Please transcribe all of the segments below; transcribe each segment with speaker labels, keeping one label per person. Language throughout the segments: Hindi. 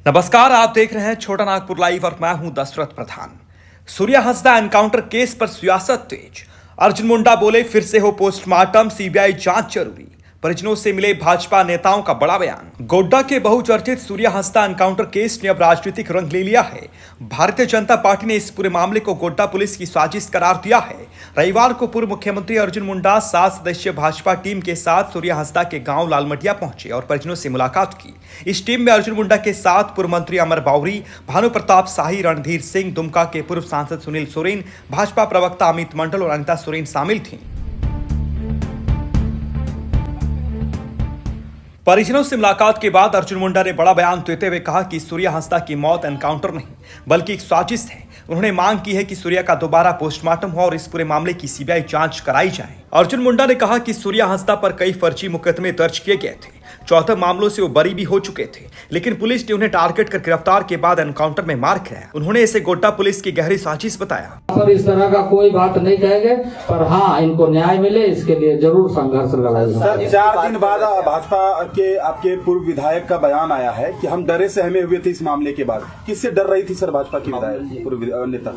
Speaker 1: नमस्कार, आप देख रहे हैं छोटा नागपुर लाइव और मैं हूं दशरथ प्रधान। सूर्या हंसदा एनकाउंटर केस पर सियासत तेज। अर्जुन मुंडा बोले फिर से हो पोस्टमार्टम, सीबीआई जांच जरूरी। परिजनों से मिले भाजपा नेताओं का बड़ा बयान। गोड्डा के बहुचर्चित सूर्या हंसदा एनकाउंटर केस ने अब राजनीतिक रंग ले लिया है। भारतीय जनता पार्टी ने इस पूरे मामले को गोड्डा पुलिस की साजिश करार दिया है। रविवार को पूर्व मुख्यमंत्री अर्जुन मुंडा 7 सदस्यीय भाजपा टीम के साथ सूर्या हंसदा के गांव लालमटिया पहुंचे और परिजनों से मुलाकात की। इस टीम में अर्जुन मुंडा के साथ पूर्व मंत्री अमर बावरी, भानु प्रताप शाही, रणधीर सिंह, दुमका के पूर्व सांसद सुनील सोरेन, भाजपा प्रवक्ता अमित मंडल और अनिता सोरेन शामिल थीं। परिजनों से मुलाकात के बाद अर्जुन मुंडा ने बड़ा बयान देते हुए कहा कि सूर्या हंसदा की मौत एनकाउंटर नहीं बल्कि एक साजिश है। उन्होंने मांग की है कि सूर्या का दोबारा पोस्टमार्टम हो और इस पूरे मामले की सीबीआई जांच कराई जाए। अर्जुन मुंडा ने कहा कि सूर्या हंसदा पर कई फर्जी मुकदमे दर्ज किए गए थे। 14 मामलों से वो बरी भी हो चुके थे, लेकिन पुलिस ने उन्हें टारगेट कर गिरफ्तार के बाद एनकाउंटर में मार गिराया। उन्होंने इसे गोड्डा पुलिस की गहरी साजिश बताया।
Speaker 2: पर इस तरह का कोई बात नहीं कहेंगे, पर हाँ, इनको न्याय मिले इसके लिए जरूर संघर्ष लड़ाई।
Speaker 3: सर, 4 दिन बाद भाजपा के आपके पूर्व विधायक का बयान आया है कि हम डरे सहमे हुए थे इस मामले के बाद। किससे डर रही थी सर भाजपा की विधायक पूर्व नेता?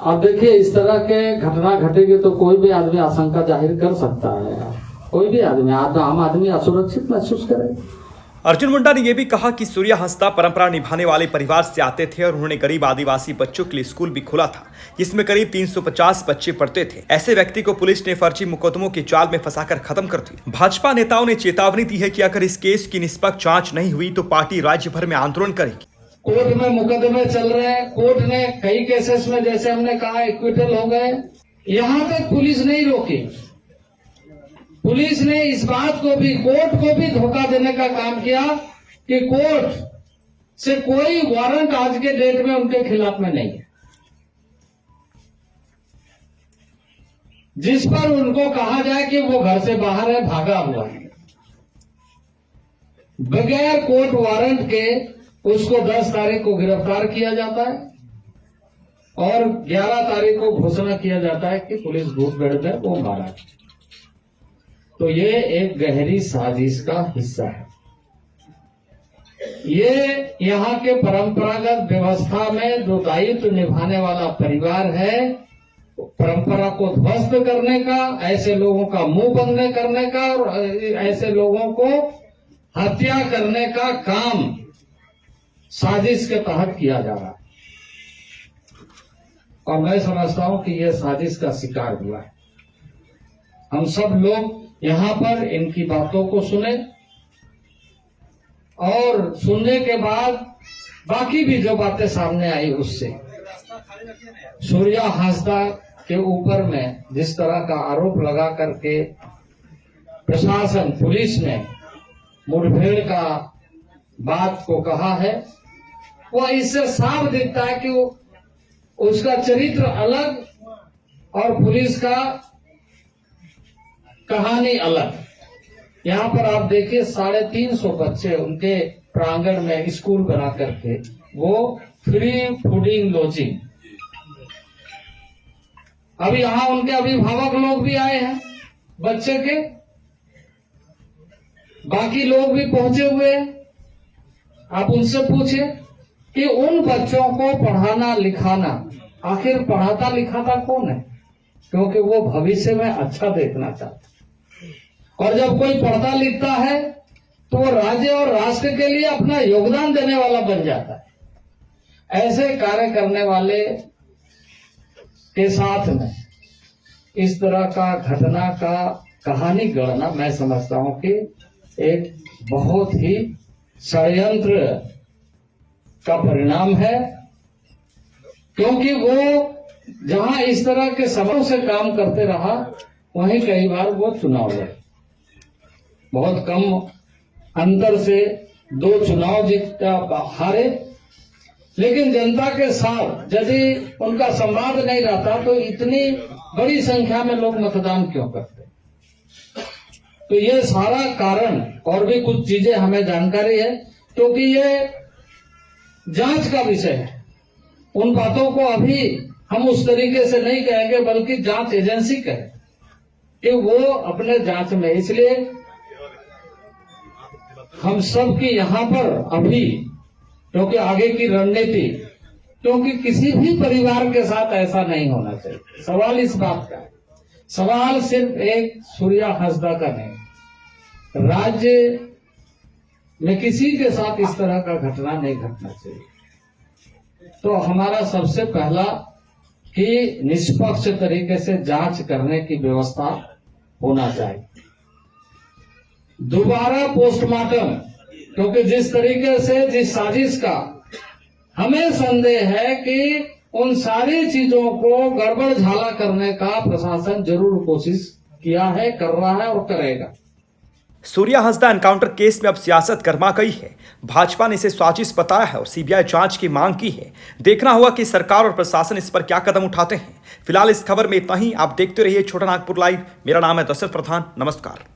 Speaker 2: अब देखिए, इस तरह के घटना घटेगी तो कोई भी आदमी आशंका जाहिर कर सकता है। कोई भी आदमी, आम आदमी असुरक्षित महसूस करे।
Speaker 1: अर्जुन मुंडा ने यह भी कहा कि सूर्या हंसदा परंपरा निभाने वाले परिवार से आते थे और उन्होंने गरीब आदिवासी बच्चों के लिए स्कूल भी खोला था, जिसमें करीब 350 बच्चे पढ़ते थे। ऐसे व्यक्ति को पुलिस ने फर्जी मुकदमों के जाल में फंसाकर खत्म कर दिया। भाजपा नेताओं ने चेतावनी दी है कि अगर इस केस की निष्पक्ष जांच नहीं हुई तो पार्टी राज्य भर में आंदोलन करेगी।
Speaker 2: कोर्ट में मुकदमे चल रहे हैं। कोर्ट ने कई केसेस में, जैसे हमने कहा, एक्विटल हो गए। यहाँ तक पुलिस नहीं रोकी। पुलिस ने इस बात को भी, कोर्ट को भी धोखा देने का काम किया कि कोर्ट से कोई वारंट आज के डेट में उनके खिलाफ में नहीं है, जिस पर उनको कहा जाए कि वो घर से बाहर है, भागा हुआ है। बगैर कोर्ट वारंट के उसको 10 तारीख को गिरफ्तार किया जाता है और 11 तारीख को घोषणा किया जाता है कि पुलिस भूत बेड़ है, वो मारा। तो ये एक गहरी साजिश का हिस्सा है। ये यहाँ के परंपरागत व्यवस्था में जो दायित्व निभाने वाला परिवार है, परंपरा को ध्वस्त करने का, ऐसे लोगों का मुंह बंद करने का और ऐसे लोगों को हत्या करने का काम साजिश के तहत किया जा रहा है। और मैं समझता हूं कि यह साजिश का शिकार हुआ है। हम सब लोग यहाँ पर इनकी बातों को सुने और सुनने के बाद बाकी भी जो बातें सामने आई उससे सूर्या हंसदा के ऊपर में जिस तरह का आरोप लगा करके प्रशासन, पुलिस ने मुठभेड़ का बात को कहा है, वह इससे साफ दिखता है कि उसका चरित्र अलग और पुलिस का कहानी अलग। यहाँ पर आप देखिए, 350 बच्चे उनके प्रांगण में स्कूल बना करके, वो फ्री फूडिंग लॉजिंग। अब यहाँ उनके अभिभावक लोग भी आए हैं, बच्चे के बाकी लोग भी पहुंचे हुए हैं। आप उनसे पूछे कि उन बच्चों को पढ़ाना लिखाना, आखिर पढ़ाता लिखाता कौन है? क्योंकि वो भविष्य में अच्छा देखना चाहता है। और जब कोई पढ़ता लिखता है तो वो राज्य और राष्ट्र के लिए अपना योगदान देने वाला बन जाता है। ऐसे कार्य करने वाले के साथ में इस तरह का घटना का कहानी गढ़ना, मैं समझता हूं कि एक बहुत ही षड्यंत्र का परिणाम है। क्योंकि वो जहां इस तरह के समरों से काम करते रहा, वहीं कई बार वो चुनाव लड़े। बहुत कम अंतर से 2 चुनाव जीता, हारे, लेकिन जनता के साथ यदि उनका संवाद नहीं रहता तो इतनी बड़ी संख्या में लोग मतदान क्यों करते? तो ये सारा कारण और भी कुछ चीजें हमें जानकारी है, क्योंकि ये जांच का विषय है। उन बातों को अभी हम उस तरीके से नहीं कहेंगे, बल्कि जांच एजेंसी कहे कि वो अपने जांच में। इसलिए हम सब की यहाँ पर अभी क्योंकि आगे की रणनीति, क्योंकि किसी भी परिवार के साथ ऐसा नहीं होना चाहिए। सवाल इस बात का है, सवाल सिर्फ एक सूर्या हांसदा का नहीं, राज्य में किसी के साथ इस तरह का घटना नहीं घटना चाहिए। तो हमारा सबसे पहला कि निष्पक्ष तरीके से जांच करने की व्यवस्था होना चाहिए। दोबारा पोस्टमार्टम, क्योंकि जिस तरीके से जिस साजिश का हमें संदेह है कि उन सारी चीजों को गड़बड़ झाला करने का प्रशासन जरूर कोशिश किया है, कर रहा है और करेगा।
Speaker 1: सूर्या हंसदा एनकाउंटर केस में अब सियासत गर्मा गई है। भाजपा ने इसे साजिश बताया है और सीबीआई जांच की मांग की है। देखना होगा कि सरकार और प्रशासन इस पर क्या कदम उठाते हैं। फिलहाल इस खबर में इतना ही। आप देखते रहिए छोटा नागपुर लाइव। मेरा नाम है दशरथ प्रधान। नमस्कार।